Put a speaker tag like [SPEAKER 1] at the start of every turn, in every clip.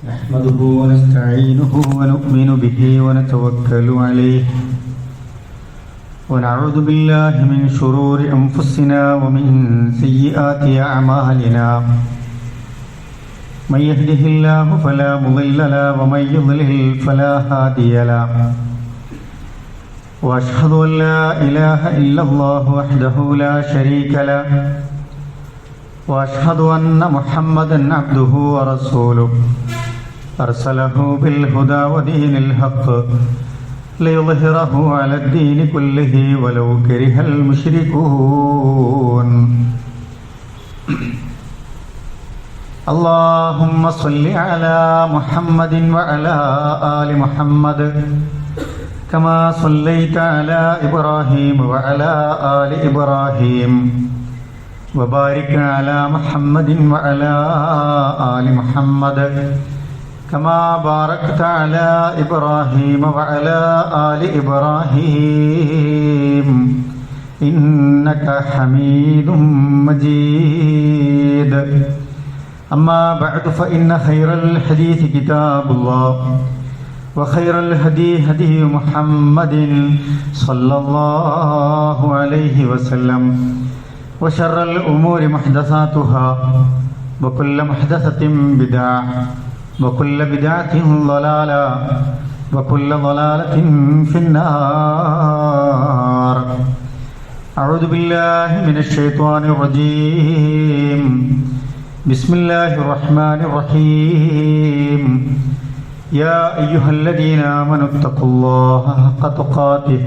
[SPEAKER 1] نحمده ونستعينه ونؤمن به ونتوكل عليه ونعوذ بالله من شرور أنفسنا ومن سيئات أعمالنا من يهده الله فلا مضل له ومن يضلل فلا هادي له وأشهد أن لا إله إلا الله وحده لا شريك له وأشهد أن محمدا عبده ورسوله أرسله بالهدى ودين الحق ليظهره على الدين كله ولو كره المشركون اللهم صل على محمد وعلى آل محمد كما صليت على إبراهيم وعلى آل إبراهيم وبارك على محمد وعلى آل محمد كما باركت على إبراهيم وعلى آل إبراهيم إنك حميد مجيد أما بعد فإن خير الحديث كتاب الله وخير الهدي هدي محمد صلى الله عليه وسلم وشر الأمور محدثاتها وكل محدثة بدعة وكل بدعة ضلالة وكل ضلالة في النار أعوذ بالله من الشيطان الرجيم بسم الله الرحمن الرحيم يا أيها الذين آمنوا اتقوا الله حق تقاته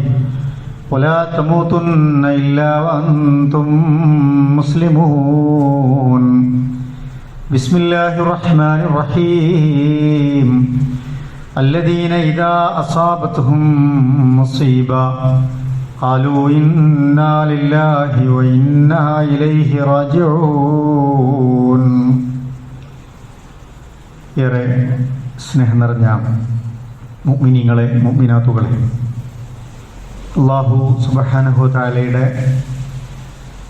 [SPEAKER 1] ولا تموتن إلا وأنتم مسلمون بسم الله الرحمن الرحيم الذين إذا أصابتهم مصيبة قالوا إنا لله وإنا إليه راجعون. ഏറെ സ്നേഹം നിറഞ്ഞ മുഅ്മിനീങ്ങളെ മുഅ്മിനാത്തുകളെ, അല്ലാഹു സുബ്ഹാനഹു തആലയുടെ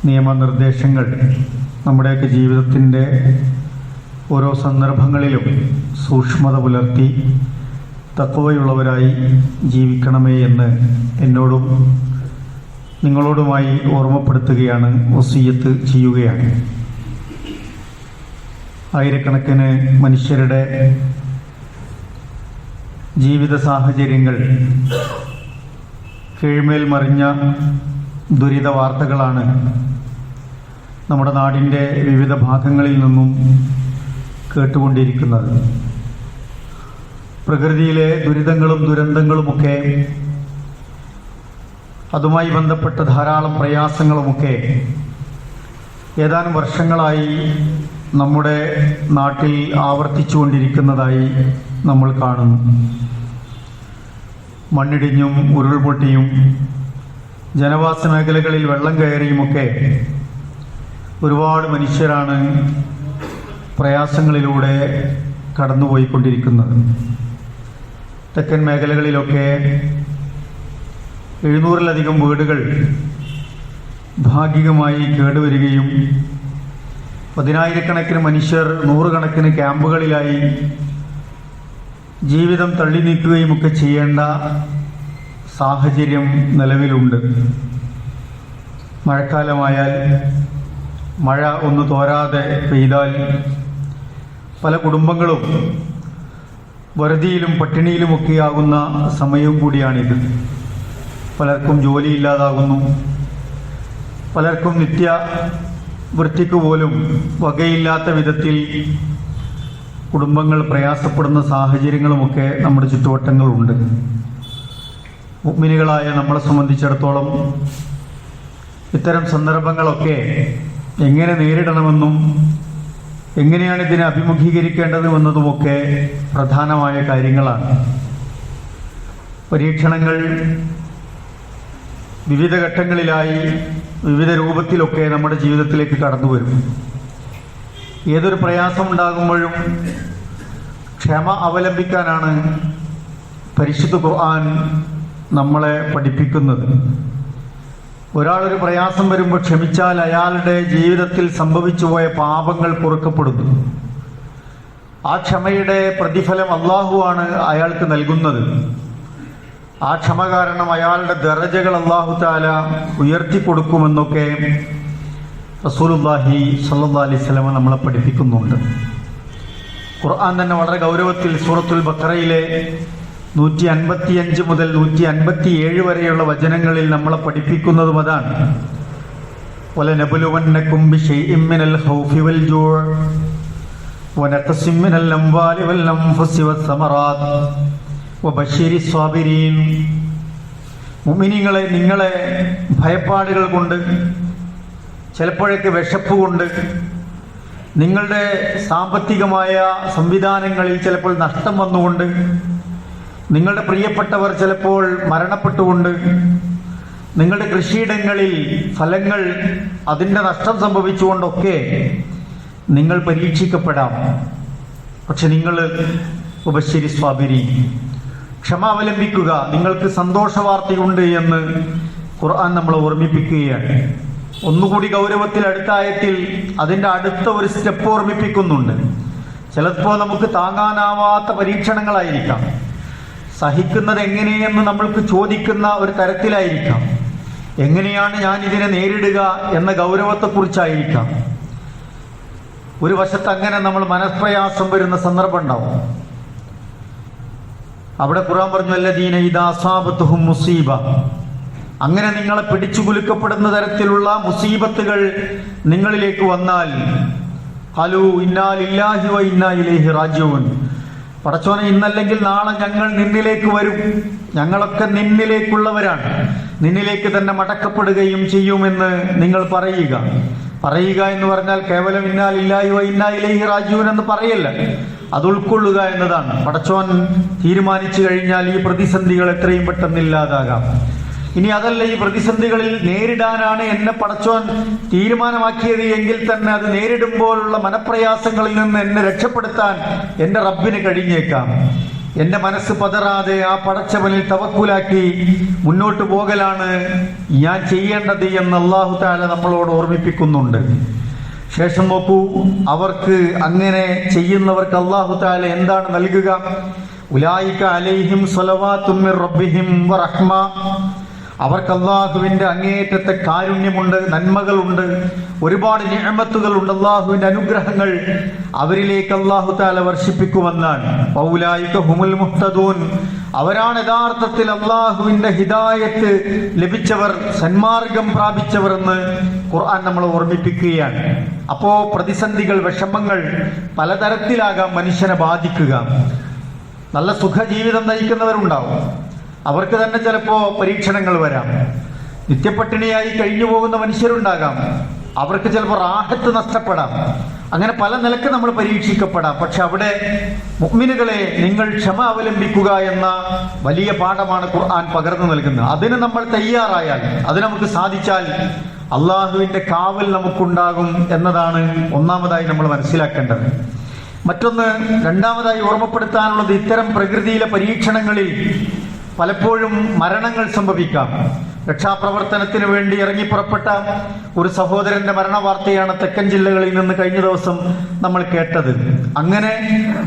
[SPEAKER 1] നിയമനിർദ്ദേശങ്ങൾ നമ്മുടെയൊക്കെ ജീവിതത്തിൻ്റെ ഓരോ സന്ദർഭങ്ങളിലും സൂക്ഷ്മത പുലർത്തി തഖ്വയുള്ളവരായി ജീവിക്കണമേ എന്ന് എന്നോടും നിങ്ങളോടുമായി ഓർമ്മപ്പെടുത്തുകയാണ്, വസിയ്യത്ത് ചെയ്യുകയാണ്. ആയിരക്കണക്കിന് മനുഷ്യരുടെ ജീവിത സാഹചര്യങ്ങൾ കീഴ്മേൽ മറിഞ്ഞ ദുരിത വാർത്തകളാണ് നമ്മുടെ നാടിൻ്റെ വിവിധ ഭാഗങ്ങളിൽ നിന്നും കേട്ടുകൊണ്ടിരിക്കുന്നത്. പ്രകൃതിയിലെ ദുരിതങ്ങളും ദുരന്തങ്ങളുമൊക്കെ, അതുമായി ബന്ധപ്പെട്ട ധാരാളം പ്രയാസങ്ങളുമൊക്കെ ഏതാനും വർഷങ്ങളായി നമ്മുടെ നാട്ടിൽ ആവർത്തിച്ചുകൊണ്ടിരിക്കുന്നതായി നമ്മൾ കാണുന്നു. മണ്ണിടിഞ്ഞും ഉരുൾപൊട്ടിയും ജനവാസ മേഖലകളിൽ വെള്ളം കയറിയുമൊക്കെ ഒരുപാട് മനുഷ്യരാണ് പ്രയാസങ്ങളിലൂടെ കടന്നുപോയിക്കൊണ്ടിരിക്കുന്നത്. തെക്കൻ മേഖലകളിലൊക്കെ 700-ലധികം വീടുകൾ ഭാഗികമായി കേടുവരികയും പതിനായിരക്കണക്കിന് മനുഷ്യർ നൂറുകണക്കിന് ക്യാമ്പുകളിലായി ജീവിതം തള്ളി നീക്കുകയും ഒക്കെ ചെയ്യേണ്ട സാഹചര്യം നിലവിലുണ്ട്. മഴക്കാലമായാൽ മഴ ഒന്ന് തോരാതെ പെയ്താൽ പല കുടുംബങ്ങളും വറുതിയിലും പട്ടിണിയിലുമൊക്കെയാകുന്ന സമയവും കൂടിയാണിത്. പലർക്കും ജോലിയില്ലാതാകുന്നു, പലർക്കും നിത്യ വൃത്തിക്ക് പോലും വകയില്ലാത്ത വിധത്തിൽ കുടുംബങ്ങൾ പ്രയാസപ്പെടുന്ന സാഹചര്യങ്ങളുമൊക്കെ നമ്മുടെ ചുറ്റുവട്ടങ്ങളുണ്ട്. മുഅ്മിനുകളായ നമ്മളെ സംബന്ധിച്ചിടത്തോളം ഇത്തരം സന്ദർഭങ്ങളൊക്കെ എങ്ങനെ നേരിടണമെന്നും എങ്ങനെയാണ് ഇതിനെ അഭിമുഖീകരിക്കേണ്ടതുമെന്നതുമൊക്കെ പ്രധാനമായ കാര്യങ്ങളാണ്. പരീക്ഷണങ്ങൾ വിവിധ ഘട്ടങ്ങളിലായി വിവിധ രൂപത്തിലൊക്കെ നമ്മുടെ ജീവിതത്തിലേക്ക് കടന്നു വരും. ഏതൊരു പ്രയാസമുണ്ടാകുമ്പോഴും ക്ഷമ അവലംബിക്കാനാണ് പരിശുദ്ധ ഖുർആൻ നമ്മളെ പഠിപ്പിക്കുന്നത്. ഒരാളൊരു പ്രയാസം വരുമ്പോൾ ക്ഷമിച്ചാൽ അയാളുടെ ജീവിതത്തിൽ സംഭവിച്ചു പോയ പാപങ്ങൾ പൊറുക്കപ്പെടുന്നു. ആ ക്ഷമയുടെ പ്രതിഫലം അള്ളാഹുവാണ് അയാൾക്ക് നൽകുന്നത്. ആ ക്ഷമ കാരണം അയാളുടെ ദറജകൾ അല്ലാഹു തആല ഉയർത്തിക്കൊടുക്കുമെന്നൊക്കെ റസൂലുള്ളാഹി സ്വല്ലല്ലാഹി അലൈഹി വസല്ലം നമ്മളെ പഠിപ്പിക്കുന്നുണ്ട്. ഖുർആൻ തന്നെ വളരെ ഗൗരവത്തിൽ സൂറത്തുൽ ബഖറയിലെ 155 മുതൽ 157 വരെയുള്ള വചനങ്ങളിൽ നമ്മളെ പഠിപ്പിക്കുന്നതും അതാണ്. വലനബ്ലുവന്നകും ബിശൈഇൻ മിനൽ ഖൗഫി വൽ ജൂഅ് വനഖസിൻ മിനൽ അംവാലി വൽ അൻഫുസി വസ്സമറാത്ത് വബശ്ശിരിസ് സ്വാബിരീൻ. മുഅ്മിനീങ്ങളെ, നിങ്ങളെ ഭയപ്പാടുകൾ കൊണ്ട്, ചിലപ്പോഴൊക്കെ വിശപ്പ് കൊണ്ട്, നിങ്ങളുടെ സാമ്പത്തികമായ സംവിധാനങ്ങളിൽ ചിലപ്പോൾ നഷ്ടം വന്നുകൊണ്ട്, നിങ്ങളുടെ പ്രിയപ്പെട്ടവർ ചിലപ്പോൾ മരണപ്പെട്ടുകൊണ്ട്, നിങ്ങളുടെ കൃഷിയിടങ്ങളിൽ ഫലങ്ങൾ അതിൻ്റെ നഷ്ടം സംഭവിച്ചുകൊണ്ടൊക്കെ നിങ്ങൾ പരീക്ഷിക്കപ്പെടാം. പക്ഷെ നിങ്ങൾ ഉപശ്ശേരി സ്വാബിരി, ക്ഷമ അവലംബിക്കുക, നിങ്ങൾക്ക് സന്തോഷവാർത്തയുണ്ട് എന്ന് ഖുർആൻ നമ്മളെ ഓർമ്മിപ്പിക്കുകയാണ്. ഒന്നുകൂടി ഗൗരവത്തിൽ അടുത്ത ആയത്തിൽ അതിൻ്റെ അടുത്ത ഒരു സ്റ്റെപ്പ് ഓർമ്മിപ്പിക്കുന്നുണ്ട്. ചിലപ്പോൾ നമുക്ക് താങ്ങാനാവാത്ത പരീക്ഷണങ്ങളായിരിക്കാം, സഹിക്കുന്നത് എങ്ങനെയെന്ന് നമ്മൾക്ക് ചോദിക്കുന്ന ഒരു തരത്തിലായിരിക്കാം, എങ്ങനെയാണ് ഞാൻ ഇതിനെ നേരിടുക എന്ന ഗൗരവത്തെക്കുറിച്ചായിരിക്കാം. ഒരു വശത്ത് അങ്ങനെ നമ്മൾ മനഃപ്രയാസം വരുന്ന സന്ദർഭം ഉണ്ടാവും. അവിടെ ഖുർആൻ പറഞ്ഞു, അല്ലദീന ഇദാ അസാബത്തുഹും മുസീബ, അങ്ങനെ നിങ്ങളെ പിടിച്ചു കുലുക്കപ്പെടുന്ന തരത്തിലുള്ള മുസീബത്തുകൾ നിങ്ങളിലേക്ക് വന്നാൽ ഖാലൂ ഇന്നാ ലില്ലാഹി വ ഇന്നാ ഇലൈഹി റാജിഊൻ, പടച്ചോനെ ഇന്നല്ലെങ്കിൽ നാളെ ഞങ്ങൾ നിന്നിലേക്ക് വരും, ഞങ്ങളൊക്കെ നിന്നിലേക്കുള്ളവരാണ്, നിന്നിലേക്ക് തന്നെ മടക്കപ്പെടുകയും ചെയ്യുമെന്ന് നിങ്ങൾ പറയുക. പറയുക എന്ന് പറഞ്ഞാൽ കേവലം ഇന്നാ ലില്ലാഹി വ ഇന്നാ ഇലൈഹി റാജിഊൻ എന്ന് പറയല്ല, അത് ഉൾക്കൊള്ളുക എന്നതാണ്. പടച്ചോൻ തീരുമാനിച്ചു കഴിഞ്ഞാൽ ഈ പ്രതിസന്ധികൾ എത്രയും പെട്ടെന്ന് ഇല്ലാതാകാം. ഇനി അതല്ല, ഈ പ്രതിസന്ധികളിൽ നേരിടാനാണ് എന്നെ പടച്ചോൻ തീരുമാനമാക്കിയത് എങ്കിൽ തന്നെ അത് നേരിടുമ്പോഴുള്ള മനപ്രയാസങ്ങളിൽ നിന്ന് എന്നെ രക്ഷപ്പെടുത്താൻ എൻ്റെ റബ്ബിന് കഴിഞ്ഞേക്കാം. എൻ്റെ മനസ്സ് പതറാതെ ആ പടച്ചവനിൽ തവക്കുലാക്കി മുന്നോട്ട് പോകലാണ് ഞാൻ ചെയ്യേണ്ടത് എന്ന് അല്ലാഹു തആല നമ്മളോട് ഓർമ്മിപ്പിക്കുന്നുണ്ട്. ശേഷം നോക്കൂ, അവർക്ക് അങ്ങനെ ചെയ്യുന്നവർക്ക് അല്ലാഹു തആല എന്താണ് നൽകുക? ഉലൈക അലൈഹിം സ്വലവാത്തും മിർ റബ്ബിഹിം വറഹ്മ, അവർക്ക് അള്ളാഹുവിന്റെ അങ്ങേയറ്റത്തെ കാരുണ്യമുണ്ട്, നന്മകളുണ്ട്, ഒരുപാട് നിഅമത്തുകളുണ്ട്, അള്ളാഹുവിന്റെ അനുഗ്രഹങ്ങൾ അവരിലേക്ക് അല്ലാഹു തആല വർഷിപ്പിക്കുമെന്നാണ്. ഔലൈക ഹുമുൽ മുഹ്തദൂൻ, അവരാണ് യഥാർത്ഥത്തിൽ അള്ളാഹുവിന്റെ ഹിദായത്ത് ലഭിച്ചവർ, സന്മാർഗം പ്രാപിച്ചവർ എന്ന് ഖുർആൻ നമ്മളെ ഓർമ്മിപ്പിക്കുകയാണ്. അപ്പോ പ്രതിസന്ധികൾ, വിഷമങ്ങൾ പലതരത്തിലാകാം മനുഷ്യനെ ബാധിക്കുക. നല്ല സുഖജീവിതം നയിക്കുന്നവരുണ്ടാവും, അവർക്ക് തന്നെ ചിലപ്പോൾ പരീക്ഷണങ്ങൾ വരാം. നിത്യപട്ടിണിയായി കഴിഞ്ഞു പോകുന്ന മനുഷ്യരുണ്ടാകാം, അവർക്ക് ചിലപ്പോൾ റാഹത്ത് നഷ്ടപ്പെടാം. അങ്ങനെ പല നിലക്ക് നമ്മൾ പരീക്ഷിക്കപ്പെടാം. പക്ഷെ അവിടെ മുഅ്മിനുകളെ, നിങ്ങൾ ക്ഷമ അവലംബിക്കുക എന്ന വലിയ പാഠമാണ് ഖുർആൻ പകർന്നു നൽകുന്നത്. അതിന് നമ്മൾ തയ്യാറായാൽ, അത് നമുക്ക് സാധിച്ചാൽ അള്ളാഹുവിന്റെ കാവൽ നമുക്കുണ്ടാകും എന്നതാണ് ഒന്നാമതായി നമ്മൾ മനസ്സിലാക്കേണ്ടത്. മറ്റൊന്ന്, രണ്ടാമതായി ഓർമ്മപ്പെടുത്താനുള്ളത്, ഇത്തരം പ്രകൃതിയിലെ പരീക്ഷണങ്ങളിൽ പലപ്പോഴും മരണങ്ങൾ സംഭവിക്കാം. രക്ഷാപ്രവർത്തനത്തിന് വേണ്ടി ഇറങ്ങിപ്പുറപ്പെട്ട ഒരു സഹോദരന്റെ മരണവാർത്തയാണ് തെക്കൻ ജില്ലകളിൽ നിന്ന് കഴിഞ്ഞ ദിവസം നമ്മൾ കേട്ടത്. അങ്ങനെ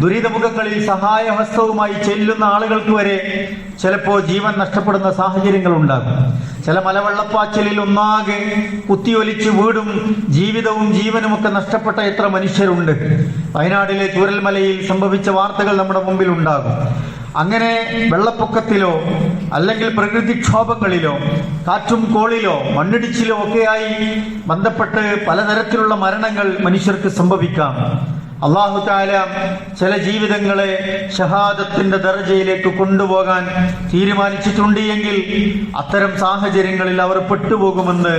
[SPEAKER 1] ദുരിതമുഖങ്ങളിൽ സഹായഹസ്തവുമായി ചെല്ലുന്ന ആളുകൾക്ക് വരെ ചിലപ്പോൾ ജീവൻ നഷ്ടപ്പെടുന്ന സാഹചര്യങ്ങൾ ഉണ്ടാകും. ചില മലവെള്ളപ്പാച്ചിലിൽ ഒന്നാകെ കുത്തിയൊലിച്ച് വീടും ജീവിതവും ജീവനുമൊക്കെ നഷ്ടപ്പെട്ട എത്ര മനുഷ്യരുണ്ട്. വയനാട്ടിലെ ചൂരൽമലയിൽ സംഭവിച്ച വാർത്തകൾ നമ്മുടെ മുമ്പിൽ ഉണ്ടാകും. അങ്ങനെ വെള്ളപ്പൊക്കത്തിലോ അല്ലെങ്കിൽ പ്രകൃതിക്ഷോഭങ്ങളിലോ കാറ്റും കോളിലോ മണ്ണിടിച്ചിലോ ഒക്കെയായി ബന്ധപ്പെട്ട് പലതരത്തിലുള്ള മരണങ്ങൾ മനുഷ്യർക്ക് സംഭവിക്കാം. അല്ലാഹു തആല ചില ജീവിതങ്ങളെ ഷഹാദത്തിന്റെ ദർജയിലേക്ക് കൊണ്ടുപോകാൻ തീരുമാനിച്ചിട്ടുണ്ട് എങ്കിൽ അത്തരം സാഹചര്യങ്ങളിൽ അവർ പെട്ടുപോകുമെന്ന്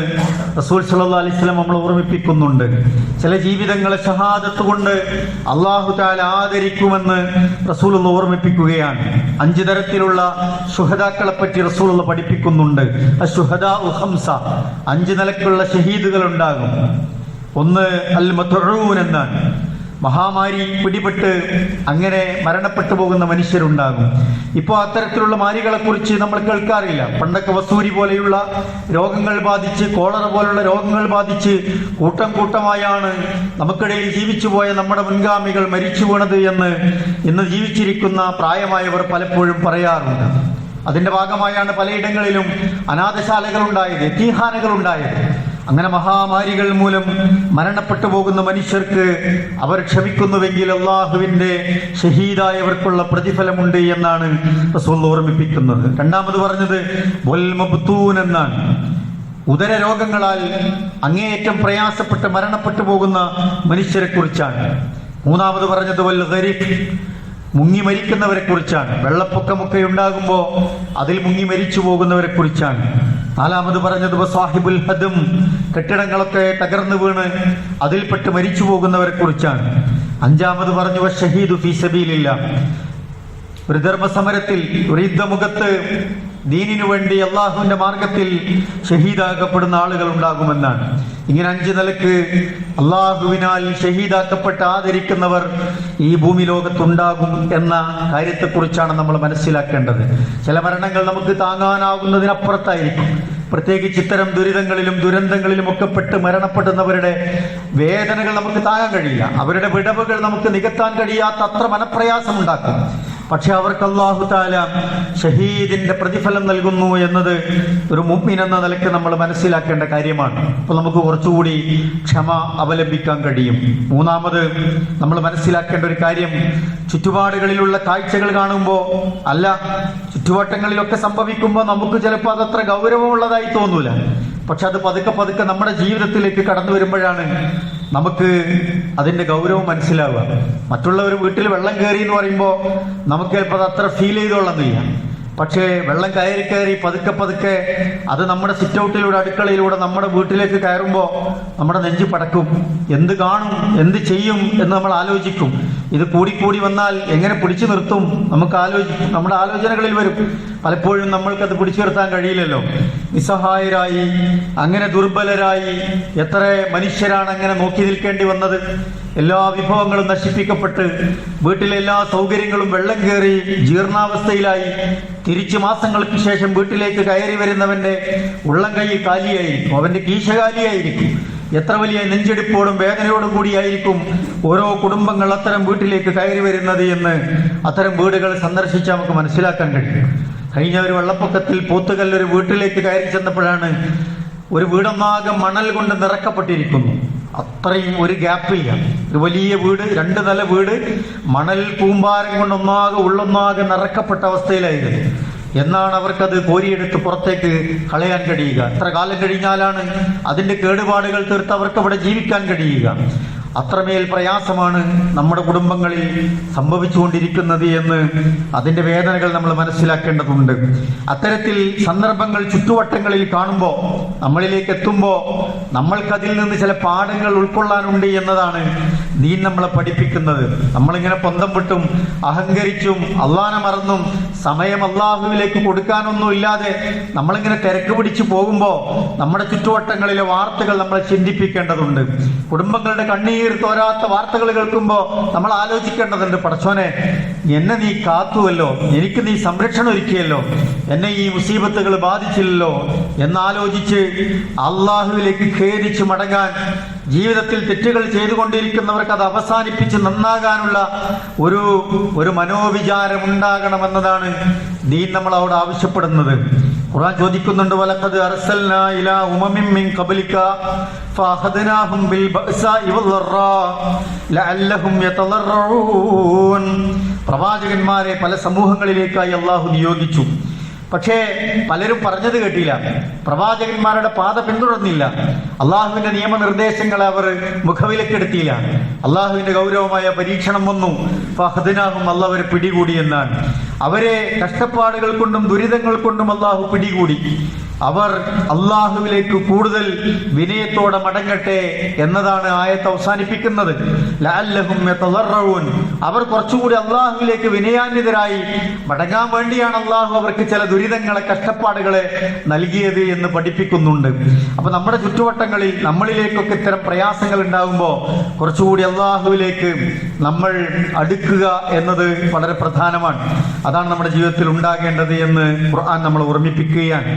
[SPEAKER 1] റസൂൽ സല്ലല്ലാഹു അലൈഹി വസല്ലം നമ്മൾ ഓർമ്മിപ്പിക്കുന്നുണ്ട്. ചില ജീവിതങ്ങളെ ഷഹാദത്ത് കൊണ്ട് അല്ലാഹു തആല ആദരിക്കുമെന്ന് റസൂൽ ഓർമ്മിപ്പിക്കുകയാണ്. 5 തരത്തിലുള്ള ശുഹദാക്കളെ പറ്റി റസൂൽ പഠിപ്പിക്കുന്നുണ്ട്. അശ്ശുഹദാഉ ഖംസ, 5 നിലക്കുള്ള ഷഹീദുകൾ ഉണ്ടാകും. ഒന്ന് അൽ മത്ഊൻ എന്നാണ്. മഹാമാരി പിടിപെട്ട് അങ്ങനെ മരണപ്പെട്ടു പോകുന്ന മനുഷ്യരുണ്ടാകും. ഇപ്പോൾ അത്തരത്തിലുള്ള മാരികളെ കുറിച്ച് നമ്മൾ കേൾക്കാറില്ല. പണ്ടൊക്കെ വസൂരി പോലെയുള്ള രോഗങ്ങൾ ബാധിച്ച്, കോളറ പോലുള്ള രോഗങ്ങൾ ബാധിച്ച് കൂട്ടം കൂട്ടമായാണ് നമുക്കിടയിൽ ജീവിച്ചു പോയ നമ്മുടെ മുൻഗാമികൾ മരിച്ചു വീണത് എന്ന് ഇന്ന് ജീവിച്ചിരിക്കുന്ന പ്രായമായവർ പലപ്പോഴും പറയാറുണ്ട്. അതിന്റെ ഭാഗമായാണ് പലയിടങ്ങളിലും അനാഥശാലകൾ ഉണ്ടായത്, യതീംഖാനകൾ ഉണ്ടായത്. അങ്ങനെ മഹാമാരികൾ മൂലം മരണപ്പെട്ടു പോകുന്ന മനുഷ്യർക്ക് അവർ ക്ഷമിക്കുന്നുവെങ്കിൽ അള്ളാഹുവിന്റെ ഷഹീദായവർക്കുള്ള പ്രതിഫലമുണ്ട് എന്നാണ് റസൂൽ ഓർമ്മിപ്പിക്കുന്നത്. രണ്ടാമത് പറഞ്ഞത് വൽ മബ്തൂൻ എന്നാണ്. ഉദര രോഗങ്ങളാൽ അങ്ങേയറ്റം പ്രയാസപ്പെട്ട് മരണപ്പെട്ടു പോകുന്ന മനുഷ്യരെ കുറിച്ചാണ്. മൂന്നാമത് പറഞ്ഞത് വൽ ഗരീഖ്, മുങ്ങി മരിക്കുന്നവരെ കുറിച്ചാണ്. വെള്ളപ്പൊക്കമൊക്കെ ഉണ്ടാകുമ്പോൾ അതിൽ മുങ്ങി മരിച്ചു പോകുന്നവരെ കുറിച്ചാണ്. നാലാമത് പറഞ്ഞത് സാഹിബുൽ ഹദം, കെട്ടിടങ്ങളൊക്കെ തകർന്നു വീണ് അതിൽപ്പെട്ട് മരിച്ചു പോകുന്നവരെ കുറിച്ചാണ്. അഞ്ചാമത് പറഞ്ഞു വശഹീദു ഫീ സബീലില്ലാഹ്, ഒരു ധർമ്മസമരത്തിൽ, ഒരു യുദ്ധമുഖത്ത് ദീനിനു വേണ്ടി അള്ളാഹുവിന്റെ മാർഗത്തിൽ ഷഹീദാക്കപ്പെടുന്ന ആളുകൾ ഉണ്ടാകുമെന്നാണ്. ഇങ്ങനെ 5 നിലക്ക് അള്ളാഹുവിനാൽ ഷഹീദാക്കപ്പെട്ട് ആദരിക്കുന്നവർ ഈ ഭൂമി ലോകത്തുണ്ടാകും എന്ന കാര്യത്തെക്കുറിച്ചാണ് നമ്മൾ മനസ്സിലാക്കേണ്ടത്. ചില മരണങ്ങൾ നമുക്ക് താങ്ങാനാകുന്നതിനപ്പുറത്തായിരിക്കും. പ്രത്യേകിച്ച് ഇത്തരം ദുരിതങ്ങളിലും ദുരന്തങ്ങളിലും ഒക്കെ പെട്ട് മരണപ്പെടുന്നവരുടെ വേദനകൾ നമുക്ക് താങ്ങാൻ കഴിയില്ല. അവരുടെ വിടവുകൾ നമുക്ക് നികത്താൻ കഴിയാത്ത അത്ര മനപ്രയാസം ഉണ്ടാക്കും. പക്ഷെ അവർക്ക് അല്ലാഹു തആല ഷഹീദിന്റെ പ്രതിഫലം നൽകുന്നു എന്നത് ഒരു മുഅ്മിൻ എന്ന നിലയ്ക്ക് നമ്മൾ മനസ്സിലാക്കേണ്ട കാര്യമാണ്. അപ്പോൾ നമുക്ക് കുറച്ചുകൂടി ക്ഷമ അവലംബിക്കാൻ കഴിയും. മൂന്നാമത് നമ്മൾ മനസ്സിലാക്കേണ്ട ഒരു കാര്യം, ചുറ്റുപാടുകളിലുള്ള കാഴ്ചകൾ കാണുമ്പോൾ അല്ല, ചുറ്റുവട്ടങ്ങളിലൊക്കെ സംഭവിക്കുമ്പോൾ നമുക്ക് ചിലപ്പോൾ അതത്ര ഗൗരവമുള്ളതായി തോന്നൂല. പക്ഷെ അത് പതുക്കെ പതുക്കെ നമ്മുടെ ജീവിതത്തിലേക്ക് കടന്നു വരുമ്പോഴാണ് നമുക്ക് അതിന്റെ ഗൗരവം മനസ്സിലാവുക. മറ്റുള്ളവർ വീട്ടിൽ വെള്ളം കയറി എന്ന് പറയുമ്പോൾ നമുക്ക് ചിലപ്പോൾ അത് അത്ര ഫീൽ ചെയ്തോളുന്നില്ല. പക്ഷേ വെള്ളം കയറി പതുക്കെ പതുക്കെ അത് നമ്മുടെ സിറ്റ് ഔട്ടിലൂടെ, അടുക്കളയിലൂടെ നമ്മുടെ വീട്ടിലേക്ക് കയറുമ്പോൾ നമ്മുടെ നെഞ്ച് പടക്കും. എന്ത് കാണും, എന്ത് ചെയ്യും എന്ന് നമ്മൾ ആലോചിക്കും. ഇത് കൂടിക്കൂടി വന്നാൽ എങ്ങനെ പിടിച്ചു നിർത്തും നമുക്ക് ആലോചിക്കും, നമ്മുടെ ആലോചനകളിൽ വരും. പലപ്പോഴും നമ്മൾക്കത് പിടിച്ചു നിർത്താൻ കഴിയില്ലല്ലോ. നിസ്സഹായരായി, അങ്ങനെ ദുർബലരായി എത്ര മനുഷ്യരാണ് അങ്ങനെ നോക്കി നിൽക്കേണ്ടി വന്നത്. എല്ലാ വിഭവങ്ങളും നശിപ്പിക്കപ്പെട്ട് വീട്ടിലെ എല്ലാ സൗകര്യങ്ങളും വെള്ളം കയറി ജീർണാവസ്ഥയിലായി തിരിച്ച് മാസങ്ങൾക്ക് ശേഷം വീട്ടിലേക്ക് കയറി വരുന്നവന്റെ ഉള്ളം കൈ കാലിയായിരിക്കും, അവന്റെ കീശ കാലിയായിരിക്കും. എത്ര വലിയ നെഞ്ചെടുപ്പോടും വേദനയോടും കൂടിയായിരിക്കും ഓരോ കുടുംബങ്ങൾ അത്തരം വീട്ടിലേക്ക് കയറി വരുന്നത് എന്ന് അത്തരം വീടുകൾ സന്ദർശിച്ചാൽ നമുക്ക് മനസ്സിലാക്കാൻ കഴിയും. കഴിഞ്ഞ ഒരു വെള്ളപ്പൊക്കത്തിൽ പോത്തുകല്ലൊരു വീട്ടിലേക്ക് കയറി ചെന്നപ്പോഴാണ് ഒരു വീടൊന്നാകെ മണൽ കൊണ്ട് നിറക്കപ്പെട്ടിരിക്കുന്നു. അത്രയും ഒരു ഗ്യാപ്പില്ല. ഒരു വലിയ വീട്, 2 നില വീട്, മണൽ കൂമ്പാരം കൊണ്ടൊന്നാകെ ഉള്ളൊന്നാകെ നിറക്കപ്പെട്ട അവസ്ഥയിലായിരുന്നു. എന്നാണ് അവർക്കത് കോരിയെടുത്ത് പുറത്തേക്ക് കളയാൻ കഴിയുക? എത്ര കാലം കഴിഞ്ഞാലാണ് അതിന്റെ കേടുപാടുകൾ തീർത്ത് അവർക്ക് അവിടെ ജീവിക്കാൻ കഴിയുക? അത്രമേൽ പ്രയാസമാണ് നമ്മുടെ കുടുംബങ്ങളിൽ സംഭവിച്ചുകൊണ്ടിരിക്കുന്നത് എന്ന് അതിന്റെ വേദനകൾ നമ്മൾ മനസ്സിലാക്കേണ്ടതുണ്ട്. അത്തരത്തിൽ സന്ദർഭങ്ങൾ ചുറ്റുവട്ടങ്ങളിൽ കാണുമ്പോൾ, നമ്മളിലേക്ക് എത്തുമ്പോൾ നമ്മൾക്കതിൽ നിന്ന് ചില പാഠങ്ങൾ ഉൾക്കൊള്ളാനുണ്ട് എന്നതാണ് ദീൻ നമ്മളെ പഠിപ്പിക്കുന്നത്. നമ്മളിങ്ങനെ പൊന്തം വിട്ടും അഹങ്കരിച്ചും അള്ളാനെ മറന്നും സമയം അള്ളാഹുവിലേക്ക് കൊടുക്കാനൊന്നും ഇല്ലാതെ നമ്മളിങ്ങനെ തിരക്ക് പിടിച്ചു പോകുമ്പോൾ നമ്മുടെ ചുറ്റുവട്ടങ്ങളിലെ വാർത്തകൾ നമ്മളെ ചിന്തിപ്പിക്കേണ്ടതുണ്ട്. കുടുംബങ്ങളുടെ കണ്ണീർ തോരാത്ത വാർത്തകൾ കേൾക്കുമ്പോൾ നമ്മൾ ആലോചിക്കേണ്ടതുണ്ട്, പടച്ചോനെ, എന്നെ നീ കാത്തുവല്ലോ, എനിക്ക് നീ സംരക്ഷണം ഒരുക്കിയല്ലോ, എന്നെ ഈ മുസീബത്തുകൾ ബാധിച്ചില്ലല്ലോ എന്നാലോചിച്ച് അള്ളാഹുവിലേക്ക് ഖേദിച്ച് മടങ്ങാൻ, ജീവിതത്തിൽ തെറ്റുകൾ ചെയ്തുകൊണ്ടിരിക്കുന്നവർക്ക് അത് അവസാനിപ്പിച്ച് നന്നാകാനുള്ള ഒരു മനോവിചാരം ഉണ്ടാകണമെന്നതാണ് ദീൻ നമ്മളോട് ആവശ്യപ്പെടുന്നത്. ഖുർആൻ ചോദിക്കുന്നുണ്ട്, വലഖദ് അർസൽനാ ഇലാ ഉമമിൻ മിൻ ഖബ്ലിക ഫഅഖദ്നാഹും ബിൽ ബഅസാഇ വദ്ദറാ ലഅല്ലഹും യതളറഊൻ. പ്രവാചകന്മാരെ പല സമൂഹങ്ങളിലേക്കായി അല്ലാഹു നിയോഗിച്ചു. പക്ഷേ പലരും പറഞ്ഞത് കേട്ടില്ല, പ്രവാചകന്മാരുടെ പാത പിന്തുടർന്നില്ല, അള്ളാഹുവിന്റെ നിയമനിർദ്ദേശങ്ങളെ അവർ മുഖവിലക്കെടുത്തില്ല. അള്ളാഹുവിന്റെ ഗൗരവമായ പരീക്ഷണം വന്നു. ഫഅഖദ്നാഹും, അല്ലാഹു അവരെ പിടികൂടി എന്നാണ്. അവരെ കഷ്ടപ്പാടുകൾ കൊണ്ടും ദുരിതങ്ങൾ കൊണ്ടും അള്ളാഹു പിടികൂടി. അവർ അള്ളാഹുവിലേക്ക് കൂടുതൽ വിനയത്തോടെ മടങ്ങട്ടെ എന്നതാണ് ആയത്ത് അവസാനിപ്പിക്കുന്നത്. ലഅല്ലഹും യതളറഊൻ, അവർ കുറച്ചുകൂടി അള്ളാഹുവിലേക്ക് വിനയാന്വിതരായി മടങ്ങാൻ വേണ്ടിയാണ് അള്ളാഹു അവർക്ക് ചില ദുരിതങ്ങളെ, കഷ്ടപ്പാടുകളെ നൽകിയത് എന്ന് പഠിപ്പിക്കുന്നുണ്ട്. അപ്പൊ നമ്മുടെ ചുറ്റുവട്ടങ്ങളിൽ നമ്മളിലേക്കൊക്കെ ഇത്തരം പ്രയാസങ്ങൾ ഉണ്ടാകുമ്പോൾ കുറച്ചുകൂടി അള്ളാഹുവിലേക്ക് നമ്മൾ അടുക്കുക എന്നത് വളരെ പ്രധാനമാണ്. അതാണ് നമ്മുടെ ജീവിതത്തിൽ ഉണ്ടാകേണ്ടത് എന്ന് ഖുർആൻ നമ്മളെ ഓർമ്മിപ്പിക്കുകയാണ്.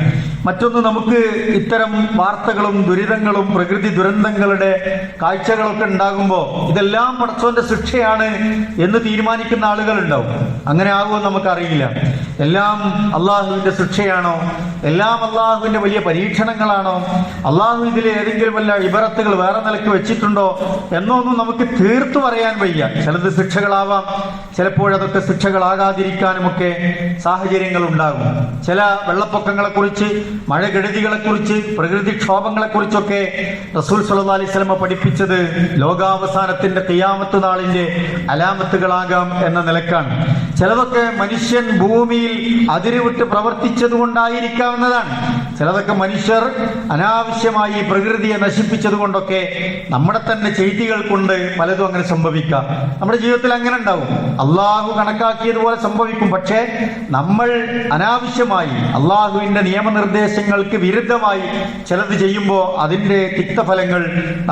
[SPEAKER 1] മറ്റൊന്ന്, നമുക്ക് ഇത്തരം വാർത്തകളും ദുരിതങ്ങളും പ്രകൃതി ദുരന്തങ്ങളുടെ കാഴ്ചകളൊക്കെ ഉണ്ടാകുമ്പോൾ ഇതെല്ലാം പടച്ചോന്റെ ശിക്ഷയാണ് എന്ന് തീരുമാനിക്കുന്ന ആളുകളുണ്ടാവും. അങ്ങനെ ആകുമോ നമുക്കറിയില്ല. എല്ലാം അള്ളാഹുവിന്റെ ശിക്ഷയാണോ? എല്ലാം അള്ളാഹുവിന്റെ വലിയ പരീക്ഷണങ്ങളാണോ? അള്ളാഹു ഇതിൽ ഏതെങ്കിലും വല്ല ഇബറത്തുകൾ വേറെ നിലയ്ക്ക് വെച്ചിട്ടുണ്ടോ എന്നൊന്നും നമുക്ക് തീർത്തു പറയാൻ വയ്യ. ചിലത് ശിക്ഷകളാവാം, ചിലപ്പോഴതൊക്കെ ശിക്ഷകളാകാതിരിക്കാനുമൊക്കെ സാഹചര്യങ്ങൾ ഉണ്ടാകും. ചില വെള്ളപ്പൊക്കങ്ങളെ കുറിച്ച്, മഴകെടുതികളെ കുറിച്ച്, പ്രകൃതിക്ഷോഭങ്ങളെ കുറിച്ചൊക്കെ റസൂൽ സ്വല്ലല്ലാഹു അലൈഹി വസല്ലം പഠിപ്പിച്ചത് ലോകാവസാനത്തിന്റെ ഖിയാമത്ത് നാളിന്റെ അലാമത്തുകളാകാം എന്ന നിലക്കാണ്. ചിലതൊക്കെ മനുഷ്യൻ ഭൂമിയിൽ അതിരുവിട്ട് പ്രവർത്തിച്ചത് കൊണ്ടായിരിക്കാവുന്നതാണ്. ചിലതൊക്കെ മനുഷ്യർ അനാവശ്യമായി പ്രകൃതിയെ നശിപ്പിച്ചത് കൊണ്ടൊക്കെ നമ്മുടെ തന്നെ ചെയ്തികൾ കൊണ്ട് പലതും അങ്ങനെ സംഭവിക്കാം. നമ്മുടെ ജീവിതത്തിൽ അങ്ങനെ ഉണ്ടാവും. അള്ളാഹു കണക്കാക്കിയതുപോലെ സംഭവിക്കും. പക്ഷേ നമ്മൾ അനാവശ്യമായി അള്ളാഹുവിന്റെ നിയമനിർദ്ദേശങ്ങൾക്ക് വിരുദ്ധമായി ചിലത് ചെയ്യുമ്പോൾ അതിന്റെ തിക്തഫലങ്ങൾ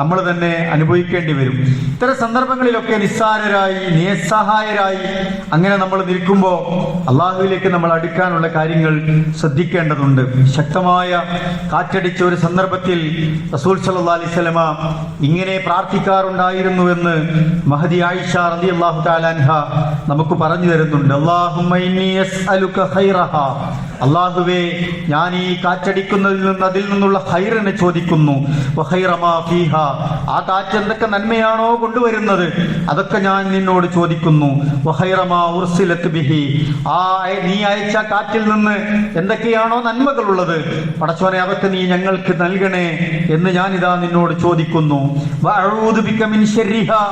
[SPEAKER 1] നമ്മൾ തന്നെ അനുഭവിക്കേണ്ടി വരും. ഇത്തരം സന്ദർഭങ്ങളിലൊക്കെ നിസ്സാരരായി, നിസ്സഹായരായി അങ്ങനെ നമ്മൾ നിൽക്കുമ്പോൾ അള്ളാഹുവിലേക്ക് നമ്മൾ അടുക്കാനുള്ള കാര്യങ്ങൾ ശ്രദ്ധിക്കേണ്ടതുണ്ട്. ശക്തമായ കാറ്റടിച്ച ഒരു സന്ദർഭത്തിൽ റസൂൽ സല്ലല്ലാഹു അലൈഹി വസല്ലമ ഇങ്ങനെ പ്രാർത്ഥിക്കാറുണ്ടായിരുന്നുവെന്ന് മഹദി ആയിഷ റളിയല്ലാഹു തആല അൻഹ നമുക്ക് പറഞ്ഞു തരുന്നുണ്ട്. അല്ലാഹുമ്മ ഇന്നി അസ്അലുക ഖൈറഹാ, അള്ളാഹുവേ, ഞാൻ ഈ കാറ്റടിക്കുന്നതിൽ നിന്ന് അതിൽ നിന്നുള്ള ഖൈറിനെ ചോദിക്കുന്നു. വഖൈറ മാ ഫീഹാ, ആ കാറ്റ് എന്തൊക്കെ നന്മയാണോ കൊണ്ടുവരുന്നത് അതൊക്കെ ഞാൻ നിന്നോട് ചോദിക്കുന്നു. വഖൈറ മാ ഉർസിലത് ബിഹി, ആ നീ അയച്ച കാറ്റിൽ നിന്ന് എന്തൊക്കെയാണോ നന്മകളുള്ളത് പടച്ചോനെ അതൊക്കെ നീ ഞങ്ങൾക്ക് നൽകണേ എന്ന് ഞാനിതാ നിന്നോട് ചോദിക്കുന്നു. വഅഊദു ബിക മിൻ ശർരിഹാ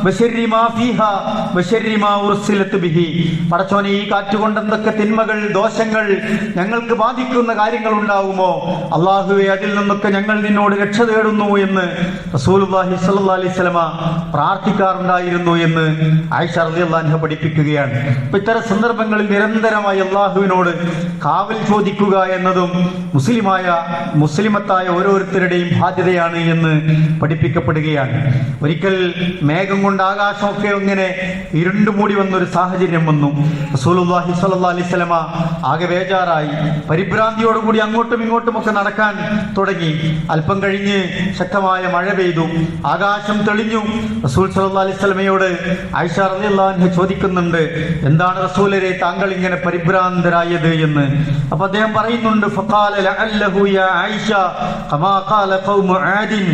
[SPEAKER 1] വശർരി മാ ഫീഹാ വശർരി മാ ഉർസിലത് ബിഹി, പടച്ചോനെ ഈ കാറ്റ് കൊണ്ട് എന്തൊക്കെ തിന്മകൾ, ദോഷങ്ങൾ ഞങ്ങൾക്ക് ബാധിക്കുന്ന കാര്യങ്ങൾ ഉണ്ടാകുമോ അള്ളാഹുവേ, അതിൽ നിന്നൊക്കെ ഞങ്ങൾ നിന്നോട് രക്ഷ തേടുന്നു എന്ന് റസൂലുള്ളാഹി സ്വല്ലല്ലാഹു അലൈഹി വസല്ലമ പ്രാർത്ഥിക്കാറുണ്ടായിരുന്നു എന്ന് ആയിഷ റളിയല്ലാഹു അൻഹ പഠിപ്പിക്കുകയാണ്. അപ്പൊ ഇത്തരം സന്ദർഭങ്ങളിൽ നിരന്തരമായി അള്ളാഹുവിനോട് കാവൽ ചോദിക്കുക എന്നതും മുസ്ലിമത്തായ ഓരോരുത്തരുടെയും ബാധ്യതയാണ് എന്ന് പഠിപ്പിക്കപ്പെടുകയാണ്. ഒരിക്കൽ മേഘം കൊണ്ട് ആകാശമൊക്കെ ഇങ്ങനെ ഇരുണ്ടുമൂടി വന്നൊരു സാഹചര്യം വന്നു. റസൂലുള്ളാഹി സ്വല്ലല്ലാഹു അലൈഹി വസല്ലമ ആകെ ബേജാറായി, പരിഭ്രാന്തിയോടുകൂടി അങ്ങോട്ടും ഇങ്ങോട്ടും ഒക്കെ നടക്കാൻ തുടങ്ങി. അല്പം കഴിഞ്ഞ് ശക്തമായ മഴ പെയ്തു, ആകാശം തെളിഞ്ഞു. റസൂൽ സല്ലല്ലാഹു അലൈഹി വസല്ലമയോട് ആയിഷ റളിയല്ലാഹു അൻഹ ചോദിക്കുന്നുണ്ട്, എന്താണ് റസൂലരെ താങ്കൾ ഇങ്ങനെ പരിഭ്രാന്തരായത് എന്ന്. അപ്പൊ അദ്ദേഹം പറയുന്നുണ്ട്, ഫഖാല ലഅല്ലഹു യാ ആയിഷ കമാ ഖാല ഖൗമു ആദിൻ,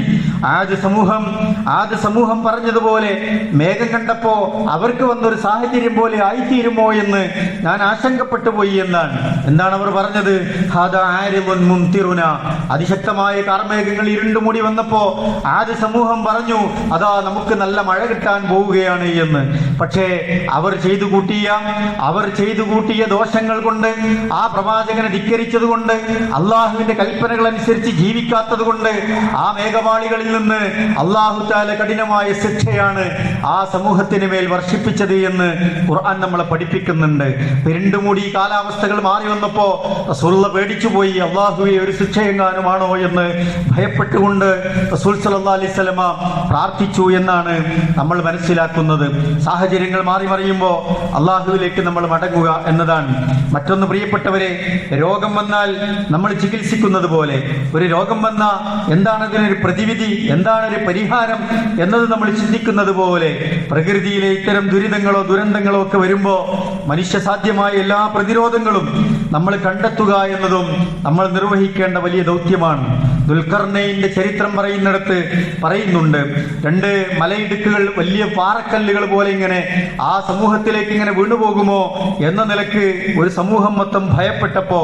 [SPEAKER 1] ആദ് സമൂഹം പറഞ്ഞതുപോലെ മേഘം കണ്ടപ്പോ അവർക്ക് വന്നൊരു സാഹചര്യം പോലെ ആയിത്തീരുമോ എന്ന് ഞാൻ ആശങ്കപ്പെട്ടു പോയി എന്നാണ്. എന്താണ് അവർ പറഞ്ഞത്? ഹാദാ ആരിദുൻ മുംതിറുന, അതിശക്തമായ കാർമേഘങ്ങൾ ഇരുണ്ടുമൂടി വന്നപ്പോ ആദ് സമൂഹം പറഞ്ഞു, അതാ നമുക്ക് നല്ല മഴ കിട്ടാൻ പോവുകയാണ് എന്ന്. പക്ഷേ അവർ ചെയ്തു കൂട്ടിയ ദോഷങ്ങൾ കൊണ്ട്, ആ പ്രവാചകനെ ധിക്കരിച്ചത് കൊണ്ട്, അള്ളാഹുവിന്റെ കൽപ്പനകൾ അനുസരിച്ച് ജീവിക്കാത്തത് കൊണ്ട് ആ മേഘമാളികളിൽ നിന്ന് അള്ളാഹു തആല കഠിനമായ ശിക്ഷയാണ് ആ സമൂഹത്തിന് മേൽ വർഷിപ്പിച്ചത് എന്ന് ഖുർആൻ നമ്മളെ പഠിപ്പിക്കുന്നുണ്ട്. ഇരുണ്ടുമൂടി കാലാവസ്ഥകൾ മാറി വന്നപ്പോ റസൂലുള്ളാഹി പേടിച്ചുപോയി. അള്ളാഹുവേ, ഒരു ശിക്ഷയെങ്ങാനുമാണോ എന്ന് ഭയപ്പെട്ടുകൊണ്ട് റസൂൽ സല്ലല്ലാഹു അലൈഹി വസല്ലമ പ്രാർത്ഥിച്ചു എന്നാണ് നമ്മൾ മനസ്സിലാക്കുന്നത്. സാഹചര്യങ്ങൾ മാറി മറിയുമ്പോൾ അള്ളാഹുവിലേക്ക് നമ്മൾ മടങ്ങുക എന്നതാണ്. മറ്റൊന്ന് പ്രിയപ്പെട്ടവരെ, രോഗം വന്നാൽ നമ്മൾ ചികിത്സിക്കുന്നത് പോലെ, ഒരു രോഗം വന്ന എന്താണ് അതിനൊരു പ്രതിവിധി, എന്താണ് ഒരു പരിഹാരം എന്നത് നമ്മൾ ചിന്തിക്കുന്നത് പോലെ, പ്രകൃതിയിലെ ഇത്തരം ദുരിതങ്ങളോ ദുരന്തങ്ങളോ ഒക്കെ വരുമ്പോൾ മനുഷ്യ സാധ്യമായ എല്ലാ പ്രതിരോധങ്ങളും നമ്മൾ കണ്ടെത്തുക എന്നതും നമ്മൾ നിർവഹിക്കേണ്ട വലിയ ദൗത്യമാണ്. ദുൽഖർനൈന്റെ ചരിത്രം പറയുന്നിടത്ത് പറയുന്നുണ്ട്, രണ്ട് മലയിടുക്കുകൾ വലിയ പാറക്കല്ലുകൾ പോലെ ഇങ്ങനെ ആ സമൂഹത്തിലേക്ക് ഇങ്ങനെ വീണുപോകുമോ എന്ന നിലക്ക് ഒരു സമൂഹം മൊത്തം ഭയപ്പെട്ടപ്പോ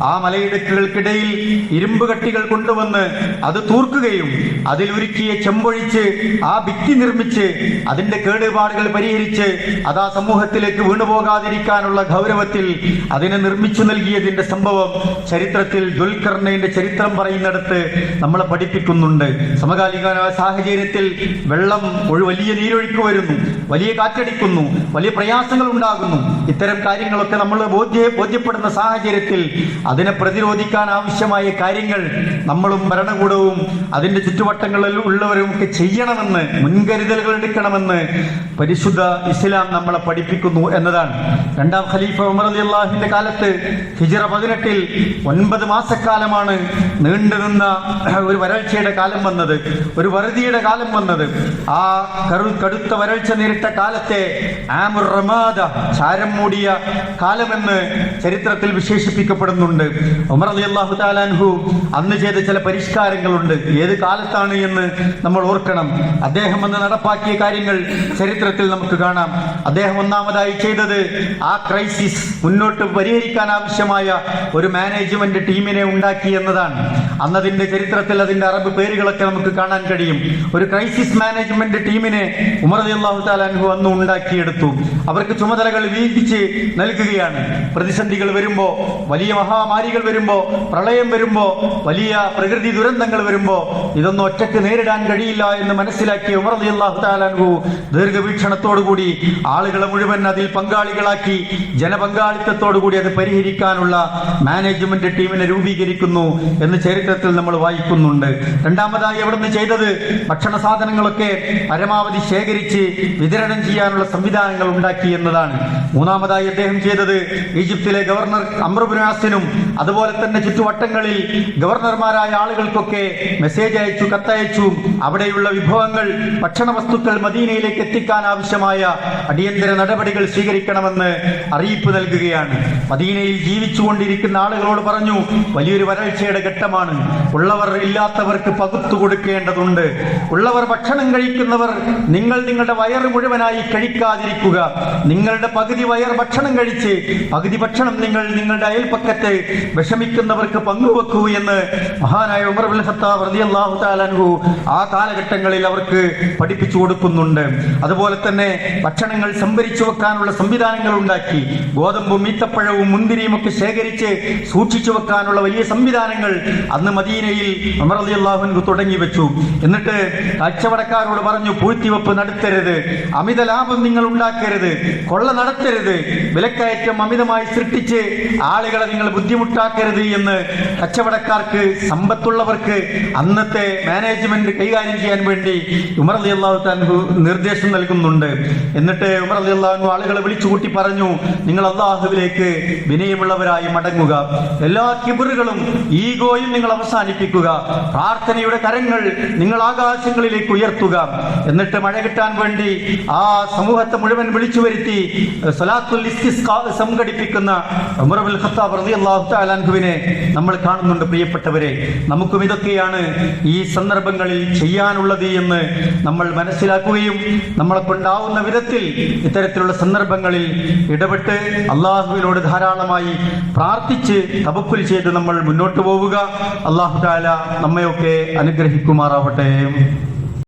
[SPEAKER 1] ആ മലയിടുക്കുകൾക്കിടയിൽ ഇരുമ്പ് കട്ടികൾ കൊണ്ടുവന്ന് അത് തൂർക്കുകയും അതിൽ ഉരുക്കിയ ചെമ്പൊഴിച്ച് ആ ഭിത്തി നിർമ്മിച്ച് അതിന്റെ കേടുപാടുകൾ പരിഹരിച്ച് അത് ആ സമൂഹത്തിലേക്ക് വീണുപോകാതിരിക്കാനുള്ള ഗൗരവത്തിൽ അതിനെ നിർമ്മിച്ചു നൽകിയതിന്റെ സംഭവം ചരിത്രത്തിൽ ദുൽഖർനൈന്റെ ചരിത്രം പറയുന്നിടത്ത് നമ്മളെ പഠിപ്പിക്കുന്നുണ്ട്. സമകാലിക സാഹചര്യത്തിൽ വെള്ളം വലിയ നീരൊഴുക്ക് വരുന്നു, വലിയ കാറ്റടിക്കുന്നു, വലിയ പ്രയാസങ്ങൾ ഉണ്ടാകുന്നു. ഇത്തരം കാര്യങ്ങളൊക്കെ നമ്മൾ ബോധ്യപ്പെടുന്ന സാഹചര്യത്തിൽ അതിനെ പ്രതിരോധിക്കാൻ ആവശ്യമായ കാര്യങ്ങൾ നമ്മളും ഭരണകൂടവും അതിന്റെ ചുറ്റുവട്ടങ്ങളിൽ ഉള്ളവരും ഒക്കെ ചെയ്യണമെന്ന്, മുൻകരുതലുകൾ എടുക്കണമെന്ന് പരിശുദ്ധ ഇസ്ലാം നമ്മളെ പഠിപ്പിക്കുന്നു എന്നതാണ്. രണ്ടാം ഖലീഫ ഉമർ റളിയല്ലാഹുവിന്റെ കാലത്ത് ഹിജ്റ 18 9 മാസക്കാലമാണ് നീണ്ടുനിന്ന ഒരു വരൾച്ചയുടെ കാലം വന്നത്, ഒരു വറുതിയുടെ കാലം വന്നത്. ആ കടുത്ത വരൾച്ച നേരിട്ട കാലത്തെ ആമുർ റമാദ, ചാരം മൂടിയ കാലമെന്ന് ചരിത്രത്തിൽ വിശേഷിപ്പിക്കപ്പെടുന്നുണ്ട്. ഉമർ റളിയല്ലാഹു തആല അൻഹു അന്ന് ചെയ്ത ചില പരിഷ്കാരങ്ങളുണ്ട്. ഏത് കാലത്താണ് എന്ന് നമ്മൾ ഓർക്കണം. അദ്ദേഹം അന്ന് നടപ്പാക്കിയ കാര്യങ്ങൾ ചരിത്രത്തിൽ നമുക്ക് കാണാം. അദ്ദേഹം ഒന്നാമതായി ചെയ്തത് ആ ക്രൈസിസ് മുന്നോട്ട് പരിഹരിക്കാൻ ആവശ്യമായ ഒരു മാനേജ്മെന്റ് ടീമിനെ ഉണ്ടാക്കി എന്നതാണ്. അന്നതിന്റെ ചരിത്രത്തിൽ അതിന്റെ അറബ് പേരുകളൊക്കെ നമുക്ക് കാണാൻ കഴിയും. ഒരു ക്രൈസിസ് മാനേജ്മെന്റ് ടീമിനെ ഉമർ റളിയല്ലാഹു തആല അൻഹു അന്ന് ഉണ്ടാക്കിയെടുത്തു. അവർക്ക് ചുമതലകൾ വീതിച്ച് നൽകുകയാണ്. പ്രതിസന്ധികൾ വരുമ്പോ, വലിയ മഹാമാരികൾ വരുമ്പോ, പ്രളയം വരുമ്പോ, വലിയ പ്രകൃതി ദുരന്തങ്ങൾ വരുമ്പോ ഇതൊന്നും ഒറ്റക്ക് നേരിടാൻ കഴിയില്ല എന്ന് മനസ്സിലാക്കിയ ഉമർ റളിയല്ലാഹു തആല അൻഹു ദീർഘവീക്ഷണത്തോടുകൂടി ആളുകളെ മുഴുവൻ അതിൽ പങ്കാളികളാക്കി ജനപങ്കാളിത്തത്തോടുകൂടി അത് പരിഹരിക്കാനുള്ള മാനേജ്മെന്റ് ടീമിനെ രൂപീകരിക്കുന്നു എന്ന് ചരിത്രത്തിൽ നമ്മൾ വായിക്കുന്നുണ്ട്. രണ്ടാമതായി അവിടുന്ന് ചെയ്തത് ഭക്ഷണ സാധനങ്ങളൊക്കെ പരമാവധി ശേഖരിച്ച് വിതരണം ചെയ്യാനുള്ള സംവിധാനങ്ങൾ ഉണ്ടാക്കി എന്നതാണ്. മൂന്നാമതായി അദ്ദേഹം ചെയ്തത് ഈജിപ്തിലെ ഗവർണർ അംർ ഇബ്നു ആസിനും അതുപോലെ തന്നെ ചുറ്റുവട്ടങ്ങളിൽ ഗവർണർമാരായ ആളുകൾക്കൊക്കെ മെസ്സേജ് അയച്ചു, കത്തയച്ചു. അവിടെയുള്ള വിഭവങ്ങൾ, ഭക്ഷണ വസ്തുക്കൾ മദീനയിലേക്ക് എത്തിക്കാൻ ആവശ്യമായ അടിയന്തര നടപടികൾ സ്വീകരിക്കണമെന്ന് അറിയിപ്പ് നൽകുകയാണ്. മദീനയിൽ ജീവിച്ചുകൊണ്ടിരിക്കുന്ന ആളുകളോട് പറഞ്ഞു, വലിയൊരു വരൾച്ചയുടെ ഘട്ടമാണ്. ഉള്ളവർ ഇല്ലാത്തവർക്ക് പകുത്തു കൊടുക്കേണ്ടതുണ്ട്. ഉള്ളവർ ഭക്ഷണം കഴിക്കുന്നവർ നിങ്ങളുടെ വയറ് മുഴുവനായി കഴിക്കാതിരിക്കുക. നിങ്ങളുടെ പകുതി വയർ ഭക്ഷണം കഴിച്ച് പകുതി ഭക്ഷണം നിങ്ങളുടെ അയൽപ്പക്കത്ത് വിഷമിക്കുന്നവർക്ക് പങ്കുവെക്കൂ എന്ന് മഹാനായ ഉമർ ഇബ്നുൽ ഖത്താബ് റളിയല്ലാഹു തആല അൻഹു ആ കാലഘട്ടങ്ങളിൽ അവർക്ക് പഠിപ്പിച്ചു കൊടുക്കുന്നുണ്ട്. അതുപോലെ തന്നെ ഭക്ഷണങ്ങൾ സംഭരിച്ചു വെക്കാനുള്ള സംവിധാനങ്ങൾ ഉണ്ടാക്കി. ഗോതമ്പും ഈത്തപ്പഴവും മുന്തിരിയും ഒക്കെ ശേഖരിച്ച് സൂക്ഷിച്ചു വെക്കാനുള്ള വലിയ സംവിധാനങ്ങൾ അന്ന് മദീനയിൽ ഉമർ റളിയല്ലാഹു അൻഹു തുടങ്ങി വെച്ചു. എന്നിട്ട് കച്ചവടക്കാരോട് പറഞ്ഞു, പൂഴ്ത്തിവെപ്പ് നടത്തരുത്, അമിത ലാഭം നിങ്ങൾ ഉണ്ടാക്കരുത്, കൊള്ള നടത്തരുത്, വിലക്കയറ്റം അമിതമായി സൃഷ്ടിച്ച് ആളുകളെ നിങ്ങൾ ബുദ്ധിമുട്ടാക്കരുത് എന്ന് കച്ചവടക്കാർക്ക്, സമ്പത്തുള്ളവർക്ക്, അന്നത്തെ മാനേജ്മെന്റ് കൈകാര്യം ചെയ്യാൻ വേണ്ടി ഉമർ റളിയല്ലാഹു അൻഹു നിർദ്ദേശം നൽകുന്നുണ്ട്. എന്നിട്ട് ഉമർ റളിയല്ലാഹു അൻഹു ആളുകളെ വിളിച്ചുകൂട്ടി പറഞ്ഞു, നിങ്ങൾ അല്ലാഹുവിലേക്ക് വിനയമുള്ളവരായി മടങ്ങുക, എല്ലാ കിബറുകളും ഈഗോയും നിങ്ങൾ അവസാനിപ്പിക്കുക, പ്രാർത്ഥനയുടെ കരങ്ങൾ നിങ്ങൾ ആകാശങ്ങളിലേക്ക് ഉയർത്തുക. എന്നിട്ട് മഴ കിട്ടാൻ വേണ്ടി ആ സമൂഹത്തെ മുഴുവൻ വിളിച്ചു വരുത്തി സ്വലാത്തുൽ ഇസ്തിസ്ഖാ സംഘടിപ്പിക്കുന്ന ഉമർ ഇബ്നുൽ ഖത്താബ് റളിയല്ലാഹു തആല അൻഹുവിനെ നമ്മൾ കാണുന്നുണ്ട്. പ്രിയപ്പെട്ടവരെ, നമുക്കും ഇതൊക്കെയാണ് ഈ സന്ദർഭങ്ങളിൽ ചെയ്യാനുള്ളത് എന്ന് നമ്മൾ മനസ്സിലാക്കുകയും നമ്മളെ കൊണ്ടാവുന്ന വിധത്തിൽ ഇത്തരത്തിലുള്ള സന്ദർഭങ്ങളിൽ ഇടപെട്ട് അള്ളാഹുവിനോട് ധാരാളമായി പ്രാർത്ഥിച്ച് തവക്കുൽ ചെയ്ത് നമ്മൾ മുന്നോട്ട് പോവുക. അല്ലാഹു തആല നമ്മയൊക്കെ അനുഗ്രഹിക്കുമാറാവട്ടെ.